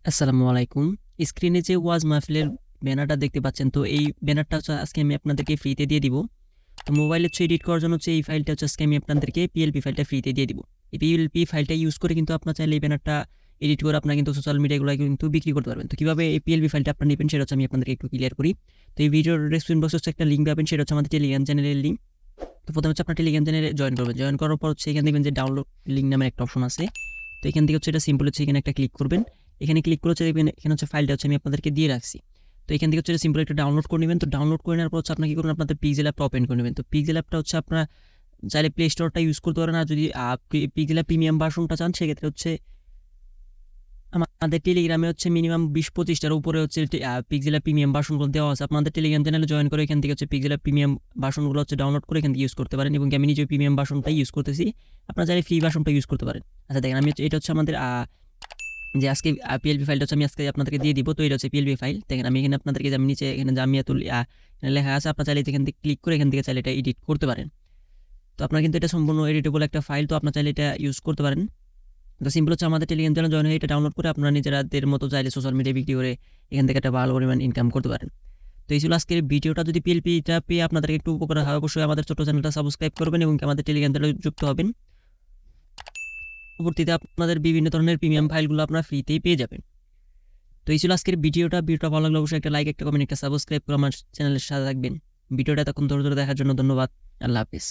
আসসালামু আলাইকুম। স্ক্রিনে যে ওয়াজ মাহফিলের ব্যানারটা দেখতে পাচ্ছেন, তো এই ব্যানারটা হচ্ছে আজকে আমি আপনাদেরকে ফ্রিতে দিয়ে দিব। তো মোবাইলে হচ্ছে এডিট করার জন্য হচ্ছে এই ফাইলটা হচ্ছে আজকে আমি আপনাদেরকে পিএলপি ফাইলটা ফ্রিতে দিয়ে দিব। এই পিএলপি ফাইলটা ইউজ করে কিন্তু আপনার চাইলে এই ব্যানারটা এডিট করে আপনার কিন্তু সোশ্যাল মিডিয়াগুলো কিন্তু বিক্রি করতে পারবেন। তো কীভাবে এই পিএলপি ফাইলটা আপনার নেবেন সেটা হচ্ছে আমি আপনাদেরকে একটু ক্লিয়ার করি। তো এই ভিডিওর ডেসক্রিপশন বক্সে হচ্ছে একটা লিঙ্ক পাবেন, সেটা হচ্ছে আমাদের টেলিগ্রাম চ্যানেলের লিঙ্ক। তো প্রথমে হচ্ছে আপনার টেলিগ্রাম চ্যানেলে জয়েন করবেন। জয়েন করার পর হচ্ছে এখানে দেখবেন যে ডাউনলোড লিঙ্ক নামের একটা অপশন আছে। তো এখান থেকে হচ্ছে এটা সিম্পল হচ্ছে এখানে একটা ক্লিক করবেন। এখানে ক্লিক করে হচ্ছে দেখবেন এখানে হচ্ছে ফাইলটা হচ্ছে আমি আপনাদেরকে দিয়ে রাখছি। তো এখান থেকে হচ্ছে সিম্পল একটা ডাউনলোড করে নেবেন। তো ডাউনলোড করে নেওয়ার পর হচ্ছে আপনার কি করবেন, আপনাদের পিক্সেল অ্যাপটা ওপেন করে নেবেন। তো পিক্সেল অ্যাপটা হচ্ছে আপনারা চাইলে প্লে স্টোরটা ইউজ করতে পারেন, আর যদি পিক্সেল অ্যাপ প্রিমিয়াম ভার্সনটা চান সেক্ষেত্রে হচ্ছে আমাদের টেলিগ্রামে হচ্ছে মিনিমাম 20-25টার উপরে হচ্ছে পিক্সেল প্রিমিয়াম ভার্সনগুলো দেওয়া আছে। আপনাদের টেলিগ্রাম চ্যানেলে জয়েন করে এখান থেকে হচ্ছে পিক্সেল প্রিমিয়াম ভার্সনগুলো হচ্ছে ডাউনলোড করে এখান থেকে ইউজ করতে পারেন, এবং আমি নিজে প্রিমিয়াম ভার্সনটাই ইউজ করতেছি। আপনারা চাইলে ফ্রি ভার্সনটা ইউজ করতে পারেন। আচ্ছা দেখেন, আমি এটা হচ্ছে আমাদের যে আজকে পিএলপি ফাইলটা হচ্ছে আমি আজকে আপনাদেরকে দিয়ে দিব। তো এটা হচ্ছে পিএলপি ফাইল। দেখেন আমি এখানে আপনাদেরকে আমি নিচে এখানে জামিয়াতুল লেখা আছে, আপনারা চাইলে এখান থেকে ক্লিক করে এখান থেকে চাইলে এটা এডিট করতে পারেন। তো আপনার কিন্তু এটা সম্পূর্ণ এডিটেবল একটা ফাইল, তো আপনারা চাইলে এটা ইউজ করতে পারেন। তো সিম্পল হচ্ছে আমাদের টেলিগ্রাম চ্যানেল জয়েন হয়ে এটা ডাউনলোড করে আপনারা নিজেদের মতো চাইলে সোশ্যাল মিডিয়া বিক্রি করে এখান থেকে একটা ভালো পরিমাণ ইনকাম করতে পারেন। তো এই ছিল আজকের ভিডিওটা। যদি পিএলপিটা পেয়ে আপনাদেরকে একটু উপকার হয়, অবশ্যই আমাদের ছোট চ্যানেলটা সাবস্ক্রাইব করবেন এবং আমাদের টেলিগ্রাম চ্যানেলে যুক্ত হবেন। পরবর্তীতে আপনাদের বিভিন্ন ধরনের প্রিমিয়াম ফাইলগুলো আপনারা ফ্রিতেই পেয়ে যাবেন। তো এই ছিল আজকের ভিডিওটা ভালো লাগলে অবশ্যই একটা লাইক, একটা কমেন্ট, একটা সাবস্ক্রাইব করে আমার চ্যানেলের সাথে থাকবেন। ভিডিওটা এতক্ষণ ধরে দেখার জন্য ধন্যবাদ। আল্লাহ হাফিজ।